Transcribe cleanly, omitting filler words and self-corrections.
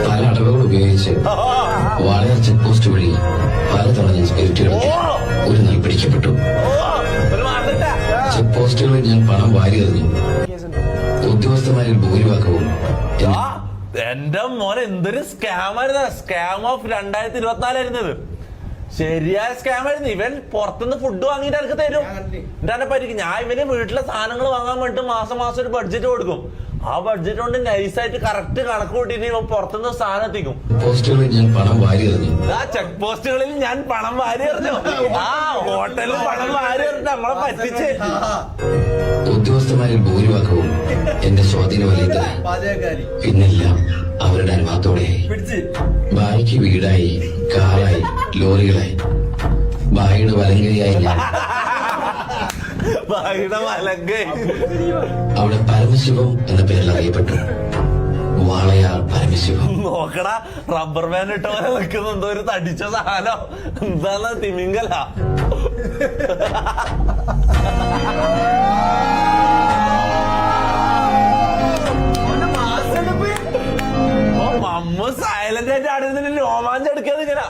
പല അടവുകൾ ഉപയോഗിച്ച് വാളയാർ ചെക്ക് പോസ്റ്റ് വഴി പലതവണ ഞാൻ സ്പിരിറ്റ് കളിച്ചു. ഒരു നാൾ പിടിക്കപ്പെട്ടു. ചെക്ക് പോസ്റ്റുകളിൽ ഞാൻ പണം വാരി എറിഞ്ഞു. ഉദ്യോഗസ്ഥന്മാരിൽ ഭൂരിഭാഗവും എന്റെ മോനെ എന്തൊരു സ്കാം ആയിരുന്നു. സ്കാം ഓഫ് 2024 ആയിരുന്നത്. ശരിയായ സ്കാം ആയിരുന്നു. ഇവൻ പുറത്തുനിന്ന് ഫുഡ് വാങ്ങിയിട്ട് എനിക്ക് തരും. എന്റെ പറ്റിക്കും. ഞാൻ ഇവന് വീട്ടിലെ സാധനങ്ങൾ വാങ്ങാൻ വേണ്ടിട്ട് മാസം മാസം ഒരു ബഡ്ജറ്റ് കൊടുക്കും. ആ ബഡ്ജറ്റ് കൊണ്ട് നൈസായിട്ട് കറക്റ്റ് കണക്ക് കൂട്ടിട്ട് ഇവൻ പുറത്തുനിന്ന് സാധനം എത്തിക്കും. പോസ്റ്റുകളിൽ ഞാൻ പണം വാരി എറിഞ്ഞു. ആ ചെക്ക് പോസ്റ്റുകളിൽ ഞാൻ പണം വാരി എറിഞ്ഞു. ആ ഹോട്ടലിൽ പണം വാരി എറിഞ്ഞു നമ്മളെ പറ്റിച്ച്. ഉദ്യോഗസ്ഥന്മാരിൽ ഭൂരിഭാഗവും എന്റെ സ്വാധീന വലയത്തിലായി. പിന്നെല്ലാം അവരുടെ അനുഭവത്തോടെയായി. ഭാര്യയ്ക്ക് വീടായി, കാറായി, ലോറികളായി. ഭാര്യയുടെ വലങ്കയായി ഞാൻ. അവിടെ പരമശിവം എന്ന പേരിൽ അറിയപ്പെട്ടു. വാളയാർ പരമശിവം. നോക്കടാ, റബ്ബർ ബാൻഡ് ഇട്ട പോലെ നിൽക്കുന്നുണ്ടോ ഒരു തടിച്ച സാധനം. എന്താന്ന് തിമിംഗല. മമ്മ സൈലന്റ് ആയിട്ട് ആടുന്നതിന് രോമാഞ്ചം എടുക്കാതെ ഇങ്ങനെ